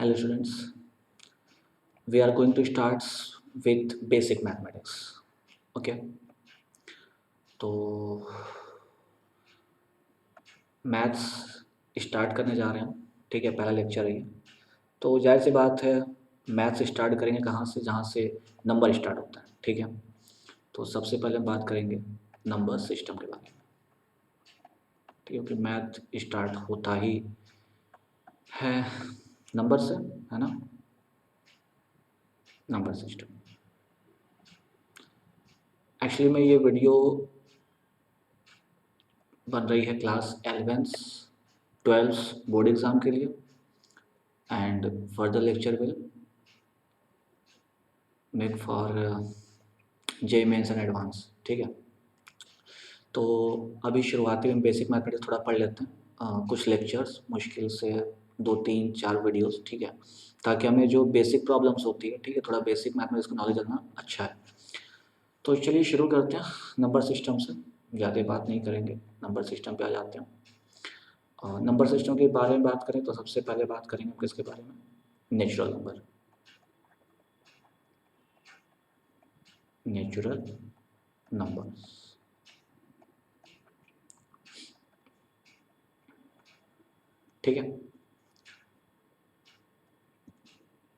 Hello students, we are going to start with basic mathematics. Okay, तो maths start करने जा रहे हैं. ठीक है, पहला लेक्चर है ये. तो जाहिर सी बात है मैथ्स स्टार्ट करेंगे कहाँ से, जहाँ से नंबर स्टार्ट होता है. ठीक है, तो सबसे पहले हम बात करेंगे नंबर सिस्टम के बारे में. ठीक है, क्योंकि मैथ स्टार्ट होता ही है नंबर से, है ना. नंबर सिस्टम एक्चुअली में ये वीडियो बन रही है class 11th 12th board exam के लिए, and further lecture will make for JEE mains and advance. ठीक है, तो अभी शुरुआती में बेसिक मैथमेटिक्स थोड़ा पढ़ लेते हैं. कुछ लेक्चर्स, मुश्किल से 2-3-4 वीडियोस. ठीक है, ताकि हमें जो बेसिक प्रॉब्लम्स होती है, ठीक है, थोड़ा बेसिक मैथमेटिक्स का नॉलेज रखना अच्छा है. तो चलिए शुरू करते हैं नंबर सिस्टम से. ज़्यादा बात नहीं करेंगे, नंबर सिस्टम पे आ जाते हैं. नंबर सिस्टम के बारे में बात करें तो सबसे पहले बात करेंगे किसके बारे में, नेचुरल नंबर. Natural numbers. ठीक है,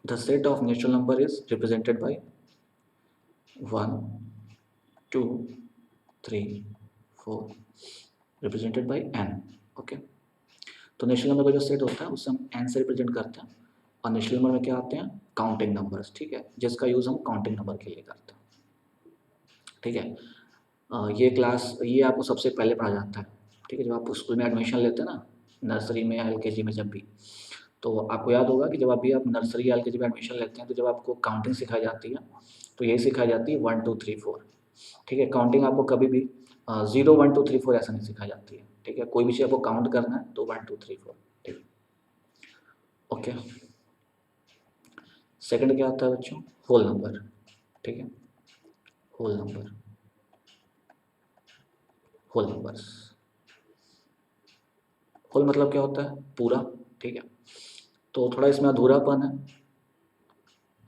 the set of natural number is represented bye 1 2 3 4 represented by n. Okay, तो नेचुरल नंबर का जो सेट होता है उसे हम n से रिप्रेजेंट करते हैं. और नेचुरल नंबर में क्या आते हैं, काउंटिंग नंबर्स. ठीक है, जिसका यूज़ हम काउंटिंग नंबर के लिए करते हैं. ठीक है, ये आपको सबसे पहले पढ़ा जाता है. ठीक है, जब आप स्कूल में एडमिशन लेते हैं ना, नर्सरी में या LKG में, जब भी, तो आपको याद होगा कि जब अभी आप नर्सरी या LKG में एडमिशन लेते हैं तो जब आपको काउंटिंग सिखाई जाती है तो यही सिखाई जाती है 1 2 3 4. ठीक है, काउंटिंग आपको कभी भी 0 1 2 3 4 ऐसा नहीं सिखाई जाती है. ठीक है, कोई भी चीज़ आपको काउंट करना है तो 1 2 3 4. ठीक, ओके. सेकंड क्या आता है बच्चों, होल नंबर. ठीक है, whole number, whole numbers. Whole मतलब क्या होता है, पूरा. ठीक है, तो थोड़ा इसमें अधूरापन है.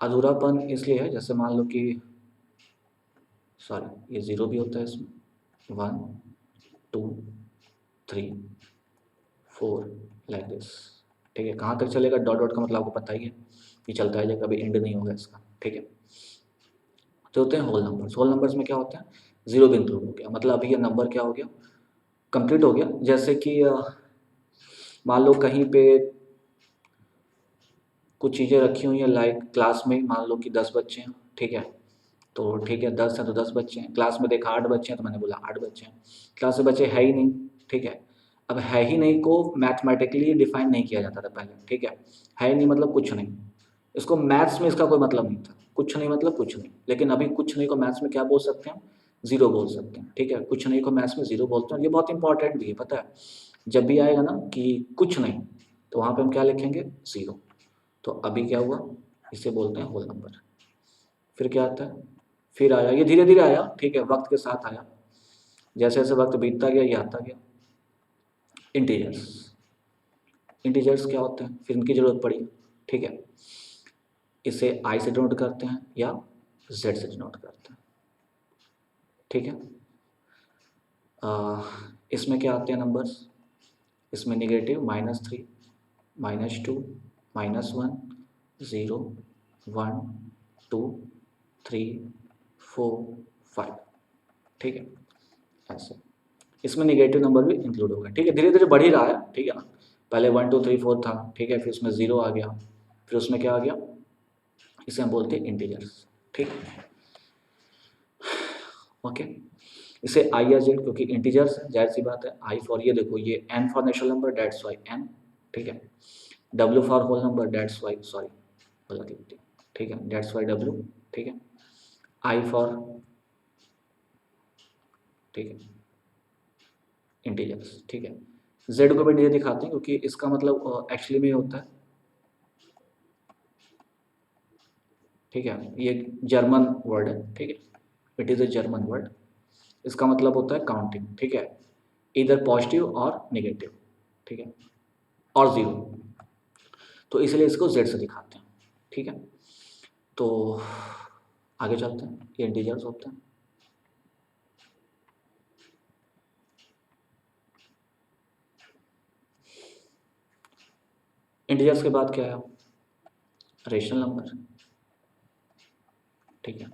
अधूरापन इसलिए है, जैसे मान लो कि सॉरी ये 0 भी होता है इसमें, 1 2 3 4 लाइक दिस. ठीक है, कहाँ तक चलेगा, डॉट डॉट का मतलब आपको पता ही है कि चलता है, कभी एंड नहीं होगा इसका. ठीक है, तो होते हैं होल नंबर्स. होल नंबर्स में क्या होता है, 0 भी इंक्लूड हो गया, मतलब अभी ये नंबर क्या हो गया, कंप्लीट हो गया. जैसे कि मान लो कहीं पे कुछ चीज़ें रखी हुई हैं, लाइक क्लास में मान लो कि 10 बच्चे हैं. ठीक है, तो ठीक है 10 हैं तो 10 बच्चे हैं. क्लास में देखा 8 बच्चे हैं तो मैंने बोला 8 बच्चे हैं. क्लास में बच्चे है ही नहीं. ठीक है, अब है ही नहीं को मैथमेटिकली डिफाइन नहीं किया जाता था पहले. ठीक है ही नहीं मतलब कुछ नहीं. इसको मैथ्स में इसका कोई मतलब नहीं था, कुछ नहीं मतलब कुछ नहीं. लेकिन अभी कुछ नहीं को मैथ्स में क्या बोल सकते हैं, 0 बोल सकते हैं. ठीक है, कुछ नहीं को मैथ्स में 0 बोलते हैं. ये बहुत इंपॉर्टेंट भी है, पता है. जब भी आएगा ना कि कुछ नहीं, तो वहाँ पे हम क्या लिखेंगे, 0. तो अभी क्या हुआ, इसे बोलते हैं होल नंबर. फिर क्या आता है, फिर आया, ये धीरे धीरे आया. ठीक है, वक्त के साथ आया, जैसे जैसे वक्त बीतता गया ये आता गया. इंटीजर्स. इंटीजर्स क्या होते हैं, फिर इनकी जरूरत पड़ी. ठीक है, इसे आई से डिनोट करते हैं या जेड से डिनोट करते हैं. ठीक है, इसमें क्या आते हैं नंबर्स, इसमें नेगेटिव -3 -2 -1 0 1 2 3 4 5. ठीक है, ऐसे इसमें नेगेटिव नंबर भी इंक्लूड होगा. ठीक है, धीरे धीरे बढ़ ही रहा है. ठीक है ना, पहले 1 2 3 4 था. ठीक है, फिर उसमें 0 आ गया, फिर उसमें क्या आ गया, इसे हम बोलते हैं इंटीजर्स. ठीक, ओके. इसे आई या जेड, क्योंकि इंटीजर्स जाहिर सी बात है. आई फॉर, ये देखो ये N for natural number, that's why N. ठीक है, W for whole number, that's why, sorry गलत लिख दी. ठीक है, डेट्स वाई डब्ल्यू. ठीक है, आई फॉर, ठीक है, इंटीजर्स. ठीक है, जेड को भी डी दिखाते हैं क्योंकि इसका मतलब एक्चुअली में होता है. ठीक है, ये जर्मन वर्ड है. ठीक है, it is a German word. इसका मतलब होता है काउंटिंग. ठीक है, इधर पॉजिटिव और नेगेटिव. ठीक है, और 0. तो इसलिए इसको z से दिखाते हैं, ठीक है। तो आगे चलते हैं, ये इंटीजर्स होते हैं। इंटीजर्स के बाद क्या है, रेशनल नंबर, ठीक है,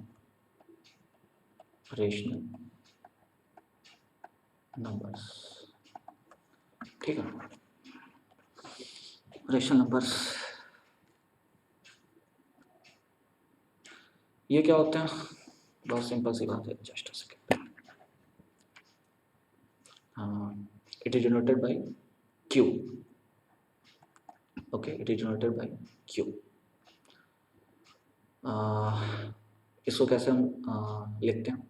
रेशनल नंबर्स, ठीक है, रेशनल नंबर्स ये क्या होते हैं, बहुत सिंपल सी बात है, जस्ट अ सेकेंड। हाँ, it is generated by Q, okay, it is generated by Q. इसको कैसे हम लिखते हैं,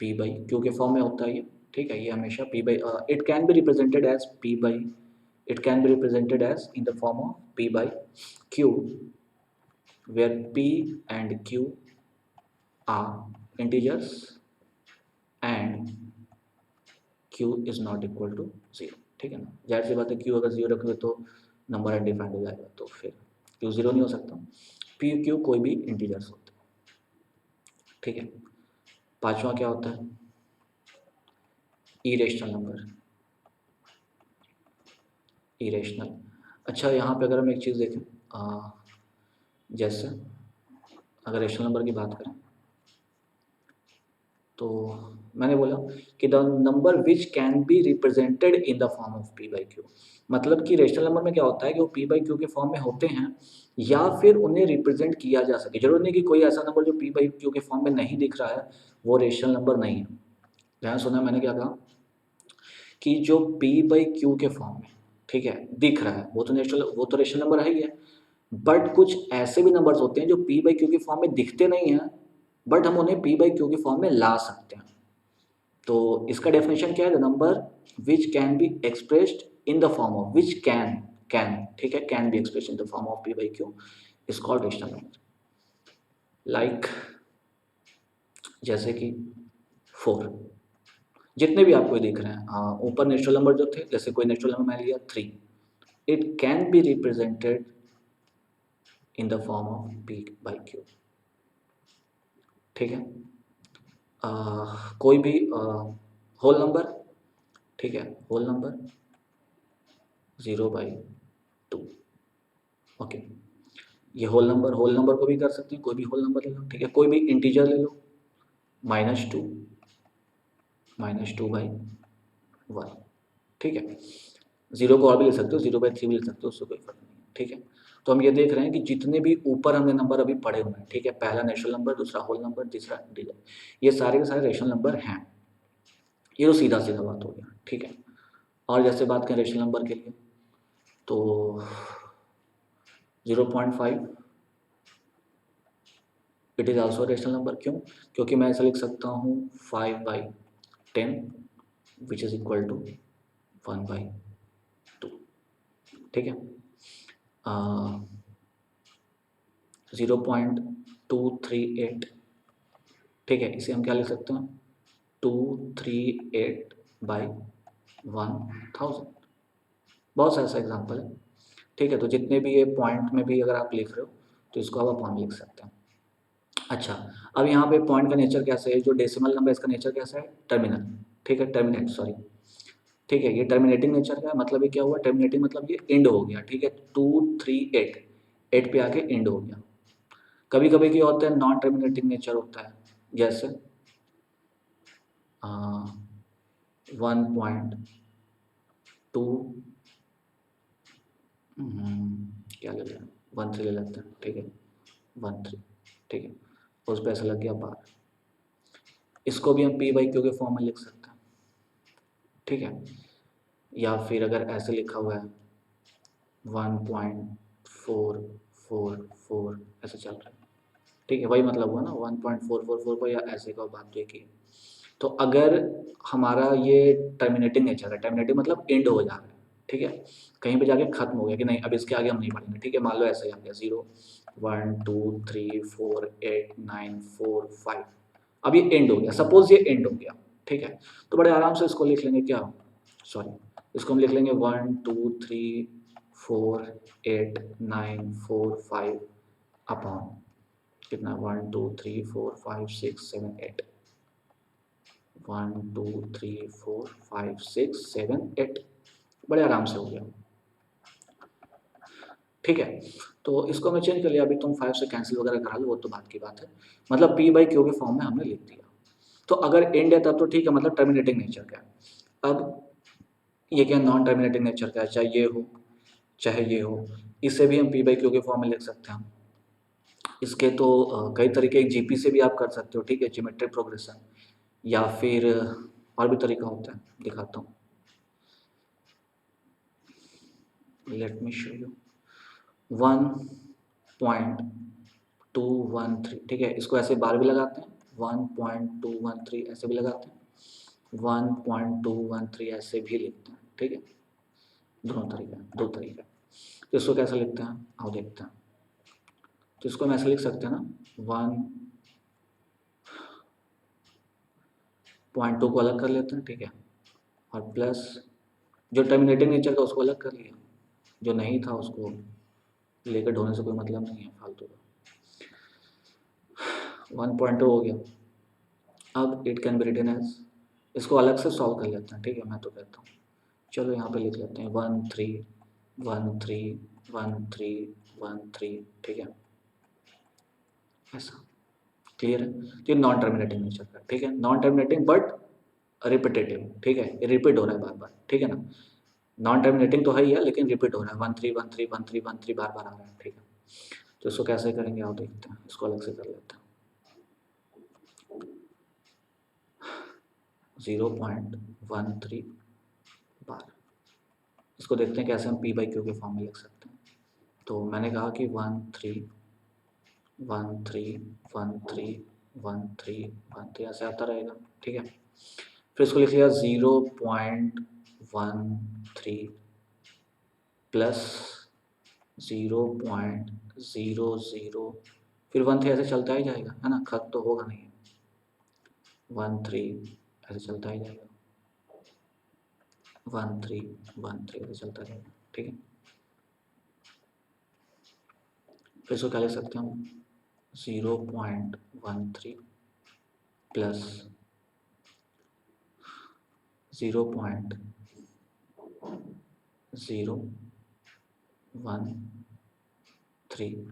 पी बाई क्यू के फॉर्म में होता है ये, ठीक है, ये हमेशा P by, it can be represented as P by, it can be represented as in the form of P by Q, where p and q are integers and q is not equal to 0, ठीक है ना। जाहिर सी बात है, q अगर 0 रखोगे तो number undefined हो जाएगा, तो फिर q 0 नहीं हो सकता। p q कोई भी इंटीजर्स होते हैं, ठीक है। पांचवा क्या होता है, इरेशनल नंबर, इरेशनल। अच्छा, यहाँ पे अगर हम एक चीज़ देखें, जैसे अगर रेशनल नंबर की बात करें, तो मैंने बोला कि the number which can be represented in the form of P by Q, मतलब कि रेशनल नंबर में क्या होता है कि वो पी बाई क्यू के फॉर्म में होते हैं या फिर उन्हें रिप्रेजेंट किया जा सके। जरूर नहीं कि कोई ऐसा नंबर जो पी बाई क्यू के फॉर्म में नहीं दिख रहा है वो रेशनल नंबर नहीं है। ध्यान सुना, मैंने क्या कहा कि जो पी बाई क्यू के फॉर्म में, ठीक है, दिख रहा है वो तो रेशनल नंबर है ही है, बट कुछ ऐसे भी नंबर्स होते हैं जो पी बाई क्यू के फॉर्म में दिखते नहीं हैं बट हम उन्हें पी बाई क्यू के फॉर्म में ला सकते हैं। तो इसका डेफिनेशन क्या है, the number which can be expressed in the form of, which can, ठीक है, can be expressed in the form of P by Q is called rational number. Like जैसे कि 4, जितने भी आपको दिख रहे हैं, ऊपर नेचुरल नंबर जो थे, जैसे कोई नेचुरल नंबर मान लिया 3, it can be represented in the form of P by Q, ठीक है। कोई भी होल नंबर, ठीक है, होल नंबर 0/2, ओके, ये होल नंबर को भी कर सकते हैं, कोई भी होल नंबर ले लो, ठीक है, कोई भी इंटीजर ले लो, -2, -2/1, ठीक है। 0 को और भी ले सकते हो, 0/3 भी ले सकते हो, उससे कोई फर्क नहीं है, ठीक है। तो हम ये देख रहे हैं कि जितने भी ऊपर हमने नंबर अभी पढ़े हुए हैं, ठीक है, पहला नेचुरल नंबर, दूसरा होल नंबर, तीसरा इंटीजर, ये सारे के सारे रेशनल नंबर हैं। ये तो सीधा सीधा बात हो गया, ठीक है। और जैसे बात करें रेशनल नंबर के लिए, तो 0.5 it is also rational number, क्यों, क्योंकि मैं ऐसा लिख सकता हूँ 5/10 विच इज़ इक्वल टू 1/2, ठीक है। 0.238, ठीक है, इसे हम क्या लिख सकते हैं, 238/1000, बहुत सा ऐसा एग्जाम्पल है, ठीक है। तो जितने भी ये पॉइंट में भी अगर आप लिख रहे हो तो इसको आप अपॉन लिख सकते हैं। अच्छा, अब यहाँ पे पॉइंट का नेचर कैसा है, जो डेसिमल नंबर इसका नेचर कैसा है, टर्मिनल, ठीक है, टर्मिनेट, सॉरी, ठीक है, ये टर्मिनेटिंग नेचर का है, मतलब ये क्या हुआ, टर्मिनेटिंग मतलब ये एंड हो गया, ठीक है, 238 8 पे आके एंड हो गया। कभी कभी क्या होता है, नॉन टर्मिनेटिंग नेचर होता है, जैसे 1.2 क्या ले लें, 13 ले लेते हैं, ठीक है, 13, ठीक है, उस पर ऐसा लग गया बार, इसको भी हम पी बाई क्यू के फॉर्म में लिख सकते हैं, ठीक है। या फिर अगर ऐसे लिखा हुआ है 1.444 ऐसे चल रहा है, ठीक है, वही मतलब हुआ ना, 1.444 को या ऐसे का बात तो एक ही है। तो अगर हमारा ये टर्मिनेटिंग नेचर है, टर्मिनेटिंग मतलब एंड हो जा रहा है, ठीक है, कहीं पे जाके खत्म हो गया कि नहीं अब इसके आगे हम नहीं पढ़ेंगे, ठीक है, मान लो ऐसे ही आ गया 0 1 2 3 4 8 9 4 5, अब ये एंड हो गया, सपोज ये एंड हो गया, ठीक है। तो बड़े आराम से इसको लिख लेंगे क्या, सॉरी, इसको हम लिख लेंगे 1 2 3 4 8 9 4 5 अपॉन कितना 1 2 3 4 5 6 7 8 1 2 3 4 5 6 7 8 बड़े आराम से हो गया। ठीक है, तो इसको मैं चेंज कर लिया। अभी तुम 5 से कैंसिल वगैरह करा लो, वो तो बात की बात है। मतलब पी बाई क्यू के फॉर्म में हमने लिख दिया। तो अगर एंड है तब तो ठीक है, मतलब टर्मिनेटिंग नेचर का है। अब ये क्या नॉन टर्मिनेटिंग नेचर का है, चाहे ये हो चाहे ये हो, इसे भी हम पी बाई क्यू के फॉर्म में लिख सकते हैं। इसके तो कई तरीके, जीपी से भी आप कर सकते हो, ठीक है, ज्योमेट्रिक प्रोग्रेशन, या फिर और भी तरीका होता है, दिखाता हूँ, लेट मी शो यू। 1.213, ठीक है, इसको ऐसे बार भी लगाते हैं, 1.213 ऐसे भी लगाते हैं, 1.213 ऐसे भी लिखते हैं, ठीक है, दोनों तरीका, दो तरीका। तो इसको कैसे लिखते हैं आओ देखते हैं। तो इसको हम ऐसे लिख सकते हैं ना, 1.2 को अलग कर लेते हैं, ठीक है, और प्लस जो टर्मिनेटिंग नेचर का उसको अलग कर लिया, जो नहीं था उसको लेकर ढोने से कोई मतलब नहीं है फालतू का। 1.2 हो गया। अब it can be written as, इसको अलग से सॉल्व कर लेते हैं, ठीक है, मैं तो कहता हूँ चलो यहाँ पे लिख लेते हैं 1 3 1 3 1 3 1 3, ठीक है, ऐसा क्लियर है। तो ये नॉन टर्मिनेटिंग नेचर का, ठीक है, नॉन टर्मिनेटिंग बट रिपीटेटिव, ठीक है, रिपीट हो रहा है बार बार, ठीक है ना, नॉन टर्मिनेटिंग तो है ही है लेकिन रिपीट हो रहा है, 1 3 1 3 1 3 1 3 बार बार आ रहा है, ठीक है। तो इसको कैसे करेंगे आप देखते हैं, इसको अलग से कर लेते हैं, 0.13 बार। इसको देखते हैं कैसे हम पी बाई क्यू के फॉर्म में लिख सकते हैं। तो मैंने कहा कि 1 3 1 3 1 3 1 3 1 3 ऐसे आता रहेगा, ठीक है। फिर इसको लिख लिया 0.13 प्लस 0.00, फिर 1 3 ऐसे चलता ही जाएगा, है ना, खत्म तो होगा नहीं, 1 3 ऐसे चलता ही जाएगा, 1 3 1 3 ऐसे चलता रहेगा, ठीक है। फिर इसको क्या लिख सकते हैं हम, 0.13 प्लस 0.013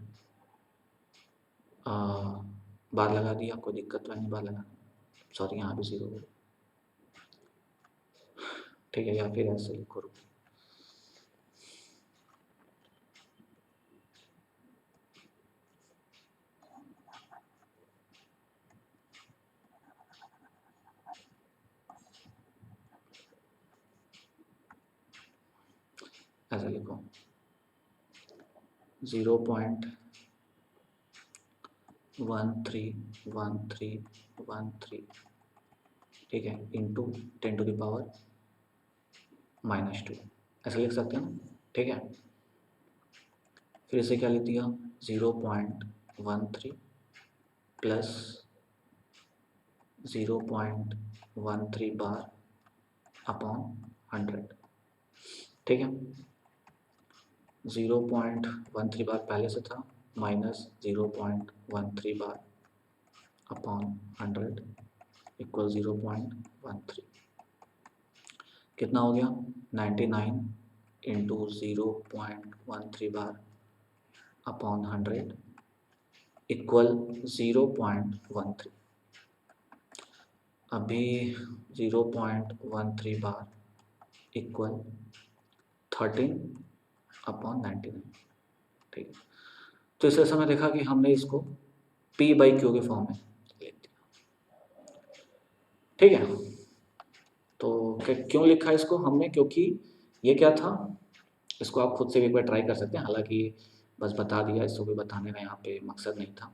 बार लगा दिया, कोई दिक्कत तो नहीं बार लगाना, सॉरी यहाँ भी 0, ठीक है, या फिर ऐसे ही करो, ऐसा लिखो 0.131313, ठीक है, इंटू 10⁻⁻², ऐसा लिख सकते हैं ना, ठीक है। फिर इसे क्या लिख दिया 0.13 प्लस 0.13 बार अपॉन 100, ठीक है। 0.13 बार पहले से था, माइनस 0.13 बार अपॉन 100 इक्वल 0.13, कितना हो गया 99 इंटू 0.13 बार अपॉन 100 इक्वल 0.13। अभी 0.13 बार इक्वल 13/99, ठीक है। तो इस समय देखा कि हमने इसको P बाई क्यू के फॉर्म में लिख दिया, ठीक है। तो क्यों लिखा इसको हमने, क्योंकि ये क्या था, इसको आप खुद से भी एक बार ट्राई कर सकते हैं, हालांकि बस बता दिया, इसको भी बताने का यहाँ पे मकसद नहीं था,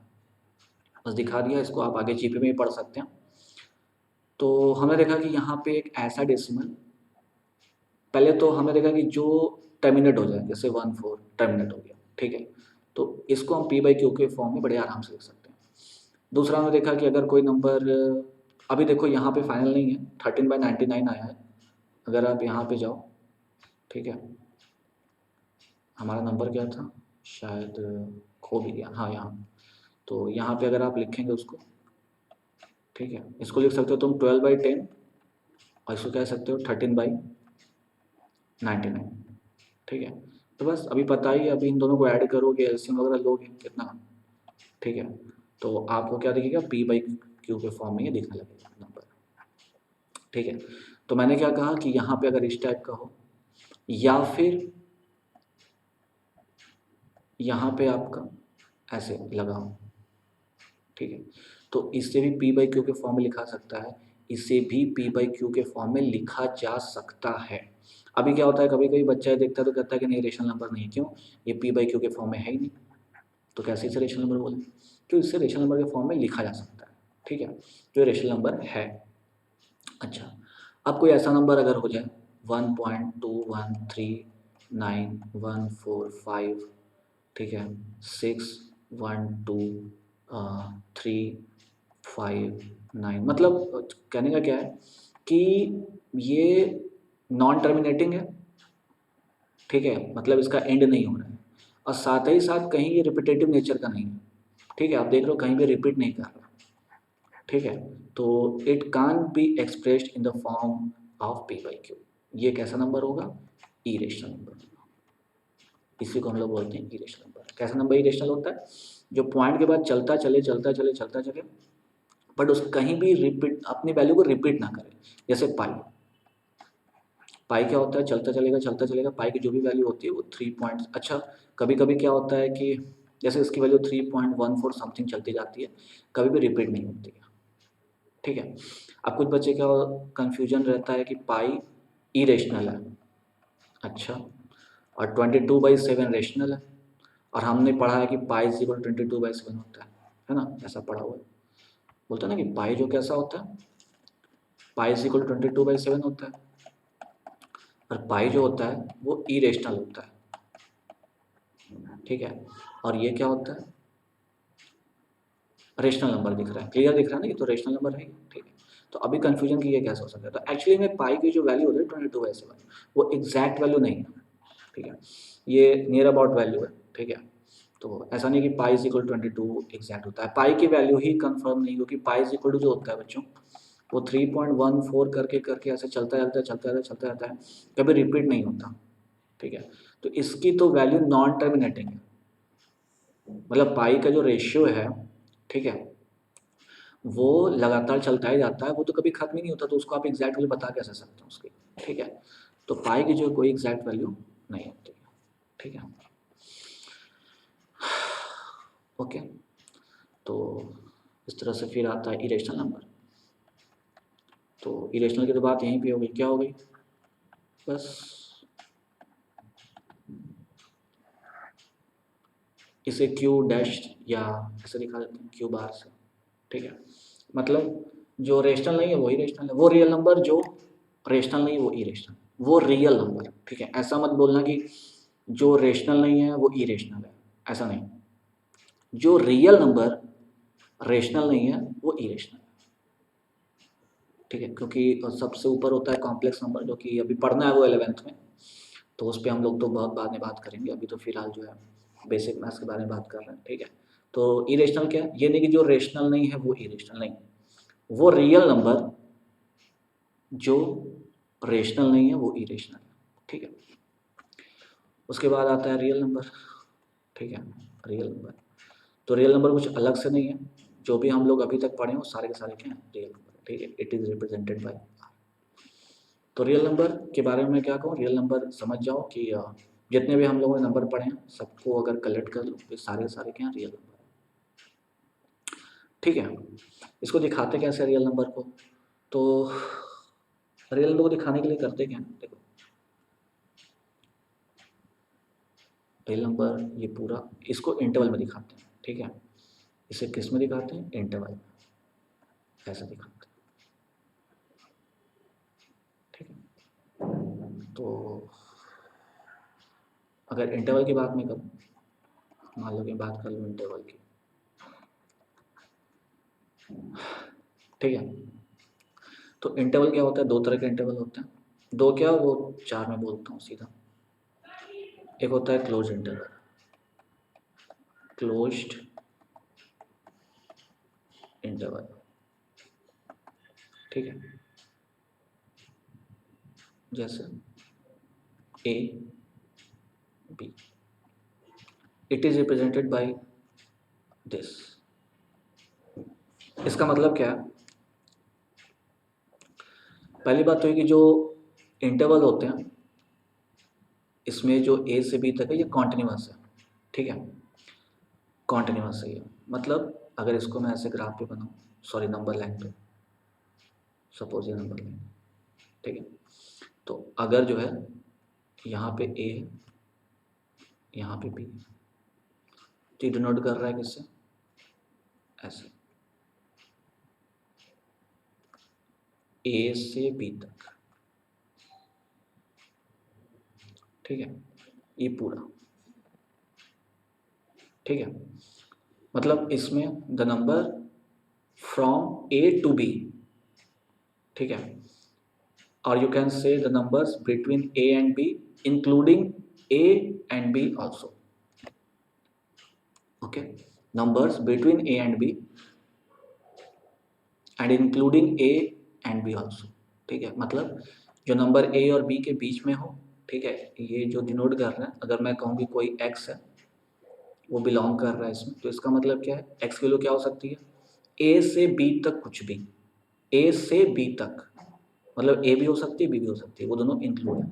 बस दिखा दिया, इसको आप आगे जीपी में भी पढ़ सकते हैं। तो हमने देखा कि यहाँ पे एक ऐसा डेसिमल, पहले तो हमने देखा कि जो टर्मिनेट हो जाए, जैसे 1 4 टर्मिनेट हो गया, ठीक है, तो इसको हम पी बाई क्यू के फॉर्म में बड़े आराम से लिख सकते हैं। दूसरा हमने देखा कि अगर कोई नंबर अभी देखो यहाँ पे फाइनल नहीं है, 13/99 आया है। अगर आप यहाँ पे जाओ, ठीक है, हमारा नंबर क्या था, शायद खो भी गया, हाँ यहाँ। तो यहाँ पे अगर आप लिखेंगे उसको, ठीक है, इसको लिख सकते हो तुम 12/10 और इसको कह सकते हो 13/99, ठीक है। तो बस अभी पता ही है, अभी इन दोनों को ऐड करोगे, एलसीएम वगैरह लोगे कितना, ठीक है। तो आपको क्या दिखेगा, p/q के फॉर्म में ये दिखने लगेगा नंबर, ठीक है। तो मैंने क्या कहा कि यहाँ पे अगर इस टाइप का हो, या फिर यहाँ पे आपका ऐसे लगाओ, ठीक है। तो इससे भी p/q के फॉर्म में लिखा सकता है, इसे भी p/q के फॉर्म में लिखा जा सकता है। अभी क्या होता है, कभी कभी बच्चा देखता है तो कहता है कि नहीं रेशनल नंबर नहीं है, क्यों, ये p/q के फॉर्म में है ही नहीं, तो कैसे इसे रेशनल नंबर बोले, तो इससे रेशनल नंबर के फॉर्म में लिखा जा सकता है, ठीक है, तो ये रेशनल नंबर है। अच्छा, अब कोई ऐसा नंबर अगर हो जाए 1.2139145, ठीक है, 612 359, मतलब कहने का क्या है कि ये नॉन टर्मिनेटिंग है, ठीक है, मतलब इसका एंड नहीं हो रहा है, और साथ ही साथ कहीं ये रिपीटेटिव नेचर का नहीं है, ठीक है, आप देख लो कहीं भी रिपीट नहीं कर रहा, ठीक है। तो it can be expressed in the form of p/q। ये कैसा नंबर होगा, इरेशनल नंबर, इसी को हम लोग बोलते हैं इरेशनल नंबर। कैसा नंबर इरेशनल होता है, जो पॉइंट के बाद चलता चले चलता चले चलता चले, बट उस कहीं भी रिपीट अपनी वैल्यू को रिपीट ना करे। जैसे पाई, पाई क्या होता है, चलता चलेगा, पाई की जो भी वैल्यू होती है वो 3 पॉइंट्स, अच्छा कभी कभी क्या होता है कि जैसे इसकी वैल्यू 3.14 समथिंग चलती जाती है, कभी भी रिपीट नहीं होती है, ठीक है। अब कुछ बच्चे का कंफ्यूजन रहता है कि पाई इरेशनल है, अच्छा, और 22/7 रेशनल है, और हमने पढ़ा है कि पाई इज इक्वल 22/7 होता है ना, ऐसा पढ़ा हुआ है। बोलता है ना कि पाई जो कैसा होता है, पाई इज इक्वल 22/7 होता है, और पाई जो होता है वो इरेशनल होता है, ठीक है, और ये क्या होता है, रेशनल नंबर दिख रहा है, क्लियर दिख रहा है ना, ये तो रेशनल नंबर है, ठीक है। तो अभी कंफ्यूजन की ये कैसे हो सकता है, तो एक्चुअली में पाई की जो वैल्यू होती है 22/7, वो एग्जैक्ट वैल्यू नहीं है, ठीक है, ये नियर अबाउट वैल्यू है, ठीक है। तो ऐसा नहीं कि पाई इज इक्वल 22 एग्जैक्ट होता है, पाई की वैल्यू ही कंफर्म नहीं, क्योंकि पाई इज इक्वल टू जो होता है बच्चों, वो 3.14 करके करके ऐसे चलता रहता है चलता रहता है चलता रहता है, कभी रिपीट नहीं होता, ठीक है। तो इसकी तो वैल्यू नॉन टर्मिनेटिंग है, मतलब पाई का जो रेशियो है, ठीक है, वो लगातार चलता ही जाता है, वो तो कभी खत्म ही नहीं होता, तो उसको आप एग्जैक्ट वैल्यू बता कैसे सकते हो उसकी, ठीक है। तो पाई की जो कोई एग्जैक्ट वैल्यू नहीं होती, ठीक है, ओके। तो इस तरह से फिर आता है इरेशनल नंबर। तो इरेशनल की तो बात यहीं पे हो गई, क्या हो गई, बस इसे क्यू डैश या ऐसे दिखा देते हैं क्यू बार से, ठीक है, मतलब जो रेशनल नहीं है वो इरेशनल है, वो रियल नंबर जो रेशनल नहीं है वो इरेशनल, वो रियल नंबर, ठीक है। ऐसा मत बोलना कि जो रेशनल नहीं है वो इरेशनल है, ऐसा नहीं, जो रियल नंबर रेशनल नहीं है वो इरेशनल है, ठीक है, क्योंकि सबसे ऊपर होता है कॉम्प्लेक्स नंबर, जो कि अभी पढ़ना है वो 11th में, तो उस पर हम लोग तो बहुत बाद में बात करेंगे, अभी तो फिलहाल जो है बेसिक मैथ्स के बारे में बात कर रहे हैं, ठीक है। तो इरेशनल क्या है, ये नहीं कि जो रेशनल नहीं है वो इरेशनल नहीं, वो रियल नंबर जो रेशनल नहीं है वो इरेशनल है, ठीक है। उसके बाद आता है रियल नंबर, ठीक है, रियल नंबर। तो रियल नंबर कुछ अलग से नहीं है, जो भी हम लोग अभी तक पढ़े वो सारे के सारे क्या हैं, रियल नंबर, ठीक है, इट इज़ रिप्रेजेंटेड बाय। तो रियल नंबर के बारे में मैं क्या कहूँ, रियल नंबर समझ जाओ कि जितने भी हम लोगों ने नंबर पढ़े हैं सबको अगर कलेक्ट कर लो तो सारे सारे क्या हैं, रियल नंबर, ठीक है। इसको दिखाते कैसे रियल नंबर को, तो रियल नंबर को दिखाने के लिए करते क्या हैं, देखो रियल नंबर ये पूरा इसको इंटरवल में दिखाते हैं, ठीक है, इसे किस में दिखाते हैं, इंटरवल में, ऐसा दिखाते हैं, ठीक है। तो अगर इंटरवल की बात मैं करूँ, मान लो कि बात कर लूँ इंटरवल की, ठीक है, तो इंटरवल क्या होता है, दो तरह के इंटरवल होते हैं, दो क्या वो चार में बोलता हूँ सीधा। एक होता है क्लोज इंटरवल, क्लोज्ड इंटरवल, ठीक है, जैसे A B, it is represented by this. इसका मतलब क्या है, पहली बात तो है कि जो इंटरवल होते हैं इसमें जो ए से बी तक है ये कॉन्टिन्यूस है, ठीक है, कॉन्टिन्यूस है ये, मतलब अगर इसको मैं ऐसे ग्राफ पे बनाऊँ, सॉरी नंबर लाइन पे, सपोज ये नंबर लाइन, ठीक है, तो अगर जो है यहाँ पे ए है, यहाँ पे बी है, तो ये डिनोट कर रहा है किससे, ऐसे ए से बी तक, ठीक है, ये पूरा, ठीक है, मतलब इसमें the number from A to B, ठीक है, और you can say the numbers between A and B including A and B also, okay, numbers between a and b and including a and b also, ठीक है, मतलब जो number a और b के बीच में हो, ठीक है, ये जो डिनोट कर रहा है, अगर मैं कहूँ कि कोई x है वो बिलोंग कर रहा है इसमें, तो इसका मतलब क्या है, x की वैल्यू क्या हो सकती है, a से b तक कुछ भी, a से b तक, मतलब a भी हो सकती है b भी हो सकती है, वो दोनों इंक्लूड है,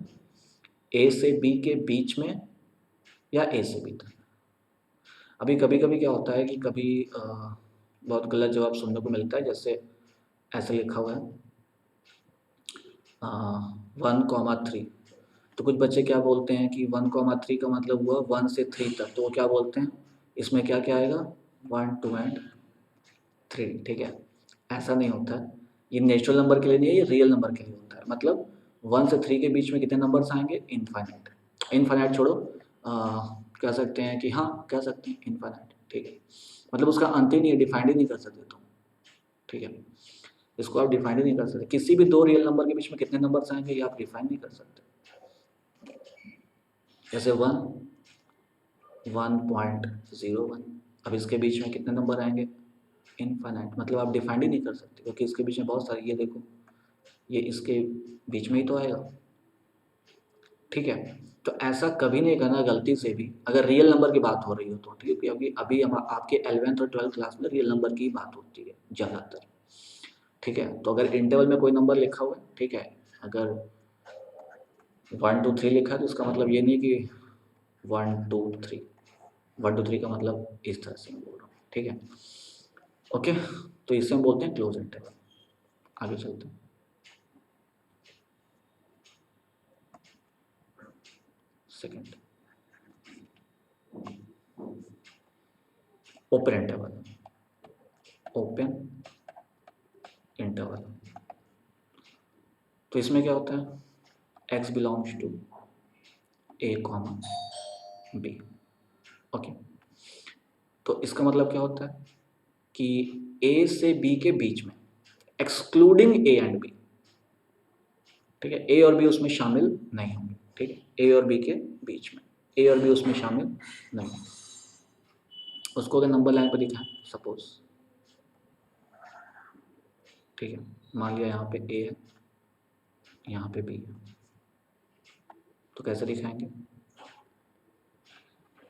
a से b के बीच में या a से b तक। अभी कभी कभी क्या होता है कि कभी बहुत गलत जवाब सुनने को मिलता है, जैसे ऐसे लिखा हुआ है 1,3, तो कुछ बच्चे क्या बोलते हैं कि 1,3 का मतलब हुआ 1 से 3 तक, तो वो क्या बोलते हैं इसमें क्या क्या आएगा 1 2 एंड 3, ठीक है, ऐसा नहीं होता है, ये नेचुरल नंबर के लिए नहीं है, ये रियल नंबर के लिए होता है, मतलब 1 से 3 के बीच में कितने नंबर्स आएंगे, इनफाइनाइट, इनफाइनाइट छोड़ो, कह सकते हैं कि हाँ कह सकते हैं इनफाइनाइट, ठीक है, मतलब उसका अंत ही नहीं है, डिफाइंड ही नहीं कर सकते तुम, ठीक है, इसको आप डिफाइन ही नहीं कर सकते, किसी भी दो रियल नंबर के बीच में कितने नंबर्स आएंगे ये आप डिफाइन नहीं कर सकते, जैसे 1.01, अब इसके बीच में कितने नंबर आएंगे, इनफाइनाइट, मतलब आप डिफाइन ही नहीं कर सकते, क्योंकि इसके बीच में बहुत सारे, ये देखो ये इसके बीच में ही तो आएगा, ठीक है, तो ऐसा कभी नहीं करना गलती से भी, अगर रियल नंबर की बात हो रही हो तो, ठीक है, क्योंकि अभी हम आपके 11th और 12th क्लास में रियल नंबर की बात होती है ज़्यादातर, ठीक है, तो अगर इंटरवल में कोई नंबर लिखा हुआ है, ठीक है, अगर 1 2 3 लिखा है तो इसका मतलब ये नहीं कि 1 2 3, 1 2 3 का मतलब इस तरह से मैं बोल रहा हूँ, ठीक है, ओके, तो इसे हम बोलते हैं क्लोज इंटरवल। आगे चलते हैं, second open interval, open interval, तो इसमें क्या होता है, x belongs to a comma b, okay, तो इसका मतलब क्या होता है कि a से b के बीच में एक्सक्लूडिंग a एंड b, ठीक है, a और b उसमें शामिल नहीं होंगे, ठीक है, a और b के बीच में a और b उसमें शामिल नहीं होंगे, उसको अगर नंबर लाइन पर दिखाएं सपोज, ठीक है, मान लिया यहाँ पे a है, यहाँ पे b है, तो कैसे दिखाएंगे,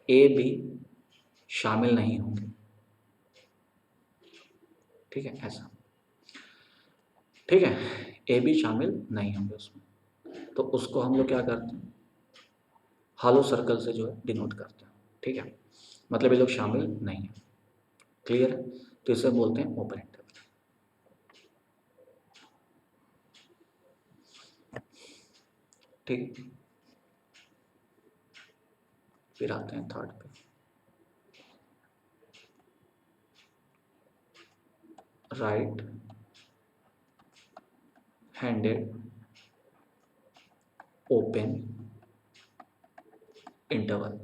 a b शामिल नहीं होंगे, ठीक है, ऐसा, ठीक है, ए बी शामिल नहीं होंगे उसमें, तो उसको हम लोग क्या करते हैं, हॉलो सर्कल से जो है डिनोट करते हैं, ठीक है, मतलब ये लोग शामिल नहीं है, क्लियर, तो इसे बोलते हैं ओपन इंटरवल, ठीक, फिर आते हैं थर्ड पे, राइट हैंडेड ओपन इंटरवल,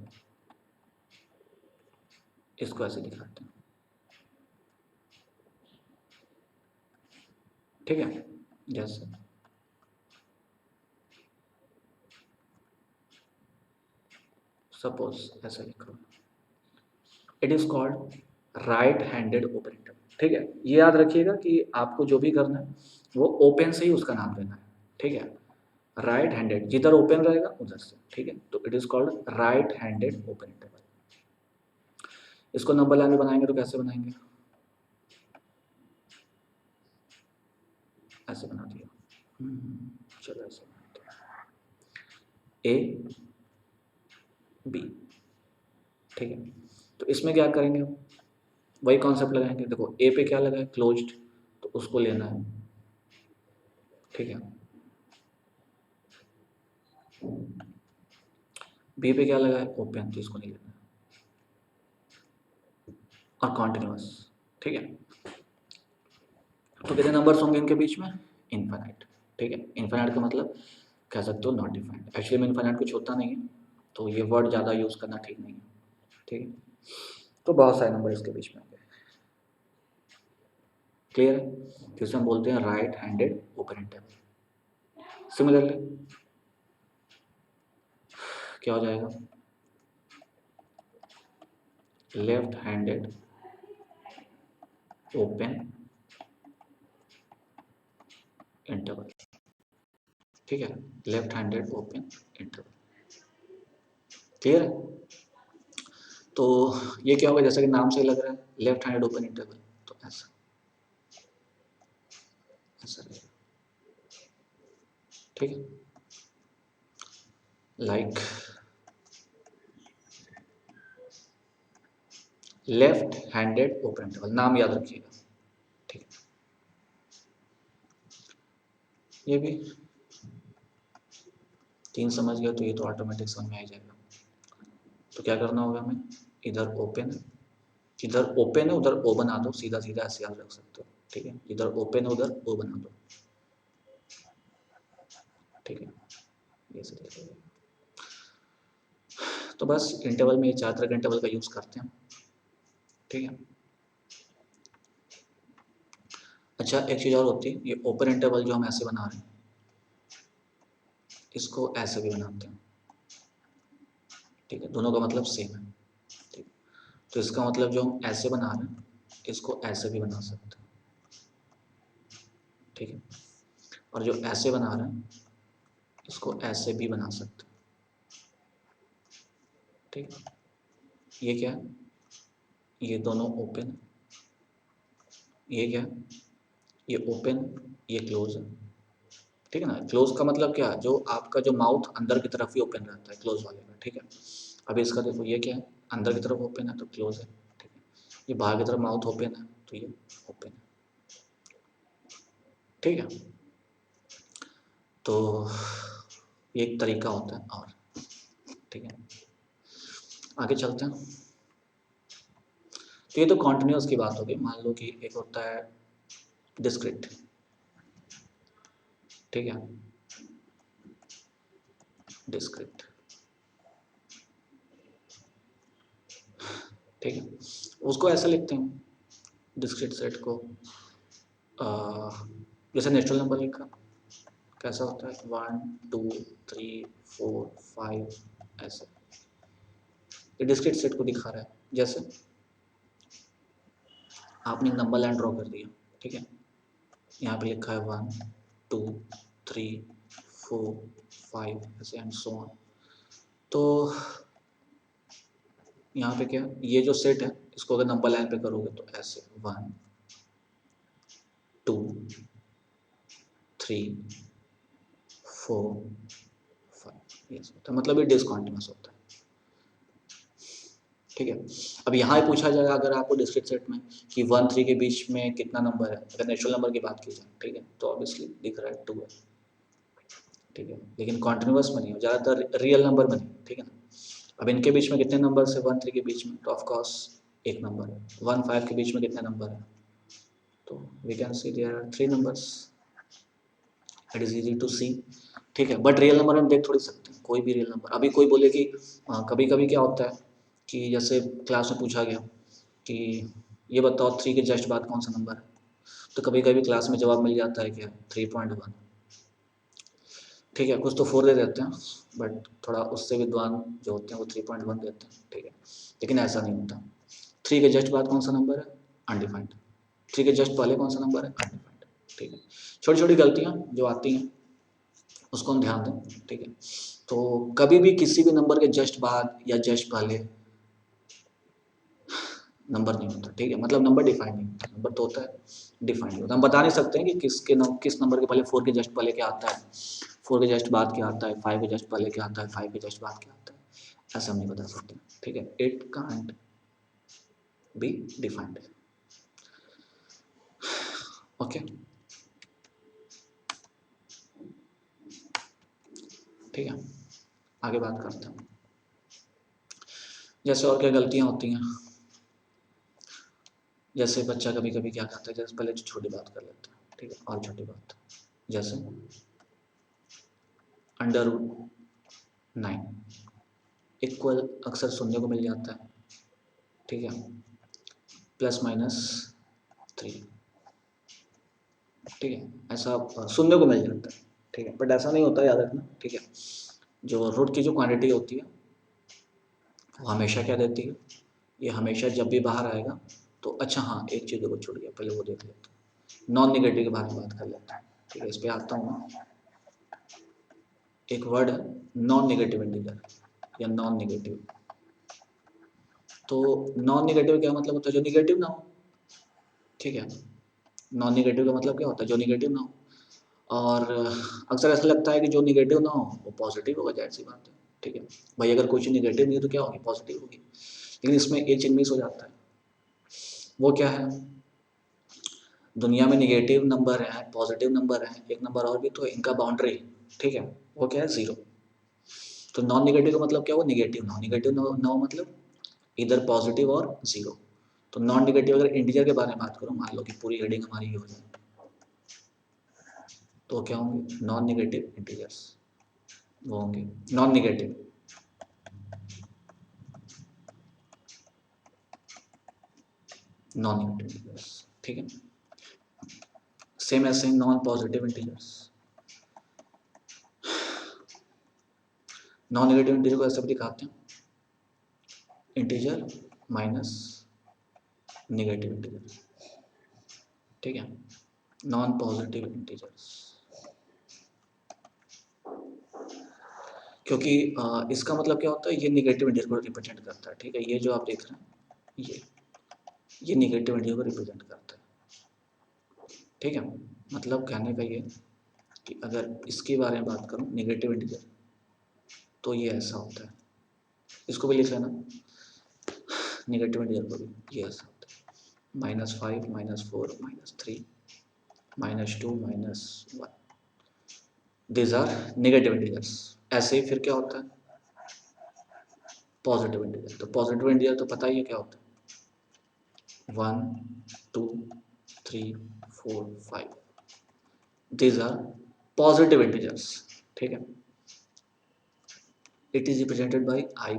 इसको ऐसे दिखाते हैं, ठीक है, जैसे सपोज ऐसा लिखो, it is called right handed operator. ठीक है, ये याद रखिएगा कि आपको जो भी करना है वो ओपन से ही उसका नाम लेना है। ठीक है, राइट हैंडेड, जिधर ओपन रहेगा उधर से। ठीक है, तो it is called right handed operator. इसको नंबर लाइन में बनाएंगे तो कैसे बनाएंगे, ऐसे बना दिया। चलो ऐसे ए बी। ठीक है, तो इसमें क्या करेंगे हम, वही कॉन्सेप्ट लगाएंगे। देखो ए पे क्या लगा है, क्लोज्ड, तो उसको लेना है। ठीक है, बी पे क्या लगा है, ओपन, तो इसको नहीं लेना है। और कॉन्टिन्यूअस। ठीक है, तो कितने नंबर्स होंगे इनके बीच में, इनफाइनाइट। ठीक है, इनफाइनाइट का मतलब कह सकते हो नॉट डिफाइंड। एक्चुअली में इनफाइनाइट कुछ होता नहीं है, तो ये वर्ड ज़्यादा यूज़ करना ठीक नहीं है। ठीक है, तो बहुत सारे नंबर इसके बीच में होंगे। क्लियर है, तो इसे हम बोलते हैं राइट हैंडेड ऑपरेटर। सिमिलरली क्या हो जाएगा, लेफ्ट हैंडेड ओपन इंटरवल। ठीक है, left handed open interval. Clear है, तो ये क्या होगा, जैसा कि नाम से ही लग रहा है लेफ्ट हैंडेड ओपन इंटरवल, तो ऐसा ऐसा रहेगा। ठीक है, like left handed open interval, नाम याद रखिएगा। ठीक है, ये भी तीन समझ गए तो ये तो ऑटोमेटिक समझ में आ जाएगा। तो क्या करना होगा हमें, इधर ओपन है, जिधर ओपन है उधर ओ बना दो, सीधा सीधा ऐसे याद रख सकते हो। ठीक है, इधर ओपन है उधर ओ बना दो। ठीक है, ये से देख लो। तो बस इंटरवल में ये चार तरह के इंटरवल का यूज़ करते हैं। ठीक है, अच्छा एक चीज़ और होती है, ये ओपन इंटरवल जो हम ऐसे बना रहे हैं, इसको ऐसे भी बनाते हैं। ठीक है, दोनों का मतलब सेम है। ठीक, तो इसका मतलब जो हम ऐसे बना रहे हैं, इसको ऐसे भी बना सकते हैं। ठीक है, और जो ऐसे बना रहे हैं, इसको ऐसे भी बना सकते हैं। ठीक है, ये क्या है, ये दोनों ओपन है, ये क्या है, ये ओपन, ये क्लोज है। ठीक है ना, क्लोज का मतलब क्या है, जो आपका जो माउथ अंदर की तरफ ही ओपन रहता है क्लोज वाले का। ठीक है, अभी इसका देखो, ये क्या है, अंदर की तरफ ओपन है तो क्लोज है। ठीक है, ये बाहर की तरफ माउथ ओपन है तो ये ओपन है। ठीक है, तो ये एक तरीका होता है और। ठीक है, आगे चलते हैं। तो ये तो कॉन्टिन्यूस की बात होगी। मान लो कि एक होता है डिस्क्रीट। ठीक है, डिस्क्रीट। ठीक है, उसको ऐसा लिखते हैं डिस्क्रीट सेट को, जैसे नेचुरल नंबर लिखा, कैसा होता है, 1 2 3 4 5, ऐसे। ये डिस्क्रीट सेट को दिखा रहा है। जैसे आपने एक नंबर लाइन ड्रॉ कर दिया। ठीक है, यहाँ पे लिखा है 1 2 3 4 5, ऐसे एंड सो ऑन। तो यहाँ पे क्या, ये जो सेट है इसको अगर नंबर लाइन पे करोगे तो ऐसे 1 2 3 4 5, ये होता है, मतलब ये डिसकॉन्टिन्यूस होता है। ठीक है, अब यहाँ ही पूछा जाएगा अगर आपको डिस्क्रीट सेट में कि 1 3 के बीच में कितना नंबर है, अगर नेचुरल नंबर की बात की जाए। ठीक है, तो ऑब्वियसली दिख रहा है 2 है। ठीक है, लेकिन कॉन्टिन्यूस में नहीं हो, ज़्यादातर रियल नंबर में नहीं। ठीक है ना, अब इनके बीच में कितने नंबर है 1 3 के बीच में, तो ऑफकोर्स एक नंबर है। 1 5 के बीच में कितने नंबर है, तो we can see there are 3 numbers. It is easy to see. ठीक है, बट रियल नंबर हम देख थोड़ी सकते हैं, कोई भी रियल नंबर। अभी कोई बोले कि कभी कभी क्या होता है कि जैसे क्लास में पूछा गया कि ये बताओ 3 के जस्ट बाद कौन सा नंबर है, तो कभी कभी क्लास में जवाब मिल जाता है क्या 3.1, ठीक है, कुछ तो 4 दे देते हैं, बट थोड़ा उससे विद्वान जो होते हैं वो 3.1 देते हैं, ठीक है, लेकिन ऐसा नहीं होता। 3 के जस्ट बाद कौन सा नंबर है? अनडिफाइंड। 3 के जस्ट पहले कौन सा नंबर है? अनडिफाइंड, ठीक है। छोटी छोटी गलतियाँ जो आती हैं उसको हम ध्यान दें, ठीक है। तो कभी भी किसी भी नंबर के जस्ट बाद या जस्ट पहले नंबर नहीं होता, ठीक है, मतलब नंबर डिफाइंड नहीं होता, नंबर तो होता है डिफाइंड होता है। हम बता नहीं सकते हैं कि किस नंबर के पहले 4 के जस्ट पहले क्या आता है, 4 के जस्ट बाद क्या आता है, 5 के जस्ट पहले क्या आता है, 5 के जस्ट बाद क्या आता है, ऐसा हम नहीं बता सकते, ठीक है। It can't be defined, okay, ठीक है। आगे बात करते हैं, जैसे और क्या गलतियां होती हैं। जैसे बच्चा कभी कभी क्या करता है, जैसे पहले छोटी बात कर लेते हैं, ठीक है, और छोटी बात, जैसे √9 इक्वल अक्सर सुनने को मिल जाता है, ठीक है, ±3, ठीक है, ऐसा सुनने को मिल जाता है, ठीक है, बट ऐसा नहीं होता, याद रखना, ठीक है। जो रूट की जो क्वांटिटी होती है वो हमेशा क्या देती है, ये हमेशा जब भी बाहर आएगा तो, अच्छा हाँ एक चीज़ को छोड़ गया, पहले वो देख लेते हैं, नॉन निगेटिव के बारे में बात कर लेते हैं, ठीक है। इस पर आता हूँ मैं, एक वर्ड है नॉन निगेटिव इंटीजर या नॉन निगेटिव। तो नॉन निगेटिव क्या मतलब होता है? जो निगेटिव ना हो, ठीक है। नॉन निगेटिव का मतलब क्या होता है? जो निगेटिव ना हो। और अक्सर ऐसा लगता है कि जो निगेटिव ना हो वो पॉजिटिव होगा, जाहिर सी बात है, ठीक है भाई, अगर कोई चीज़ निगेटिव नहीं है तो क्या होगी? पॉजिटिव होगी। लेकिन इसमें एक चीज़ मिस हो जाता है, वो क्या है? दुनिया में निगेटिव नंबर है, पॉजिटिव नंबर है, एक नंबर और भी तो है, इनका बाउंड्री, ठीक है, वो क्या है? 0। तो नॉन निगेटिव का मतलब क्या हुआ? निगेटिव ना हो। निगेटिव ना हो मतलब इधर पॉजिटिव और 0। तो नॉन निगेटिव अगर इंटीजर के बारे में बात करूँ, मान लो कि पूरी हेडिंग हमारी ये हो जाए, तो क्या होंगे? नॉन निगेटिव इंटीजर्स, वो होंगे non negative, non negative integers, ठीक है। सेम ऐसे non positive integers, non negative integer को ऐसे भी दिखाते हैं, इंटीजर माइनस निगेटिव इंटीजर, ठीक है, नॉन पॉजिटिव इंटीजर्स। क्योंकि इसका मतलब क्या होता है? ये निगेटिव इंटीजर को रिप्रेजेंट करता है, ठीक है, ये जो आप देख रहे हैं ये निगेटिव इंटीजर को रिप्रेजेंट करता है, ठीक है। मतलब कहने का ये कि अगर इसके बारे में बात करूँ निगेटिव इंटीजर, तो ये ऐसा होता है, इसको भी लिख लेना, निगेटिव इंटीजर को भी ये ऐसा होता है, -5 -4 -3 -2 -1, दीज आर नेगेटिव इंटीजर्स। ऐसे ही फिर क्या होता है? Positive integer. तो पॉजिटिव इंटीजर तो पता ही है क्या होता है, 1 2 3 4 5, दीज आर पॉजिटिव इंटीजर्स, ठीक है। It is represented by i+।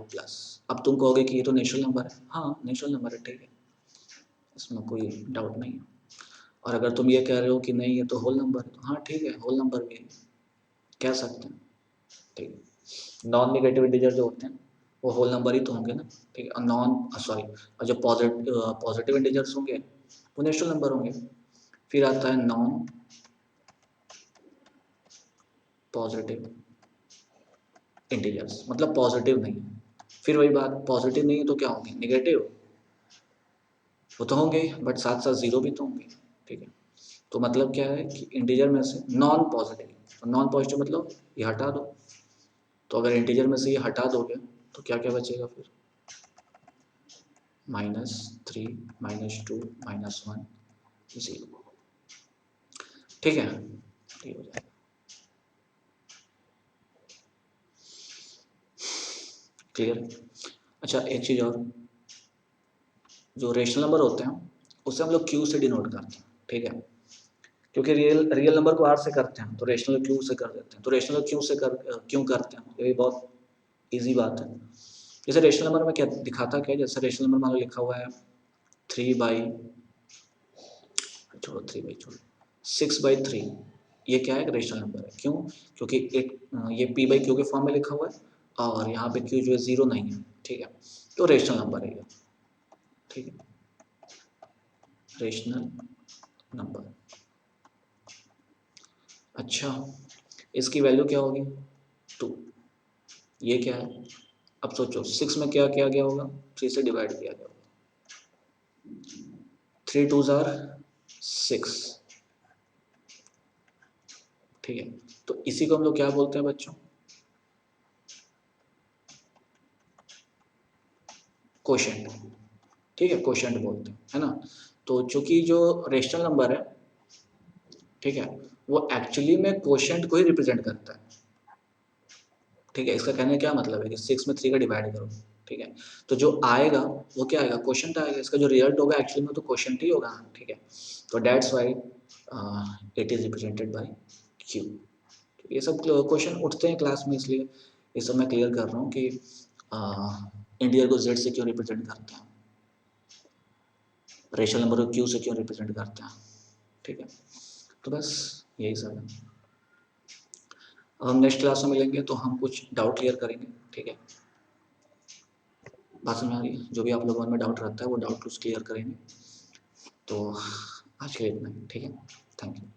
अब तुम कहोगे कि ये तो नेचुरल नंबर है, हाँ नेचुरल नंबर है, ठीक है, इसमें कोई डाउट नहीं है। और अगर तुम ये कह रहे हो कि नहीं ये तो होल नंबर है, तो हाँ ठीक है, होल नंबर भी कह सकते हैं, ठीक है। नॉन निगेटिव इंटीजर जो होते हैं वो होल नंबर ही तो होंगे ना, ठीक है। और और जो पॉजिटिव इंटीजर्स होंगे वो नेचुरल नंबर होंगे। फिर आता है नॉन पॉजिटिव इंटीजर्स, मतलब पॉजिटिव नहीं है। फिर वही बात, पॉजिटिव नहीं है तो क्या होंगे? निगेटिव, वो तो होंगे बट साथ साथ 0 भी तो होंगे, ठीक है। तो मतलब क्या है कि इंटीजर में से नॉन पॉजिटिव, तो नॉन पॉजिटिव मतलब ये हटा दो, तो अगर इंटीजर में से ये हटा दोगे तो क्या क्या बचेगा फिर? -3 -2 -1 0, ठीक है, ये हो जाएगा क्लियर। अच्छा एक चीज़ और, जो रेशनल नंबर होते हैं उससे हम लोग क्यू से डिनोट करते हैं, ठीक है, क्योंकि रियल रियल नंबर को आर से करते हैं तो रेशनल क्यू से कर देते हैं। तो रेशनल क्यू से क्यों करते हैं? ये बहुत इजी बात है। जैसे रेशनल नंबर में क्या दिखाता क्या है, जैसे रेशनल नंबर मान लो लिखा हुआ है 3 बाई छोड़ो 3/4, 6/3 ये क्या है, रेशनल नंबर है। क्यों? क्योंकि एक ये p/q के फॉर्म में लिखा हुआ है और यहाँ पे q जो है 0 नहीं है, ठीक है, तो रेशनल नंबर है ये, ठीक है, रेशनल नंबर। अच्छा, इसकी वैल्यू क्या होगी, 2। ये क्या है, अब सोचो 6 में क्या किया गया होगा, 3 से डिवाइड किया गया होगा, 3 2s आर 6, ठीक है। तो इसी को हम लोग क्या बोलते हैं बच्चों, कोशेंट, ठीक है, कोशेंट बोलते हैं, है ना। तो चूंकि जो रेशनल नंबर है, ठीक है, वो एक्चुअली में कोशेंट को ही रिप्रेजेंट करता है, ठीक है। इसका कहने का क्या मतलब है कि 6 में 3 का डिवाइड करो, ठीक है, तो जो आएगा वो क्या आएगा, क्वोशंट आएगा। इसका जो रिजल्ट होगा एक्चुअली में तो क्वोशंट ही होगा, ठीक है। तो that's why it is represented bye Q. ये सब क्वेश्चन उठते हैं क्लास में, इसलिए ये सब मैं क्लियर कर रहा हूँ कि इंडिया को जेड से क्यों रिप्रेजेंट करते हैं, रेशनल नंबर को क्यू से क्यों रिप्रेजेंट करते हैं, ठीक है। तो बस यही सब है। अब हम नेक्स्ट क्लास में मिलेंगे तो हम कुछ डाउट क्लियर करेंगे, ठीक है। बात समझ आ रही है, जो भी आप लोगों में डाउट रहता है वो डाउट कुछ क्लियर करेंगे। तो आज के लिए इतना ही, ठीक है, थैंक यू।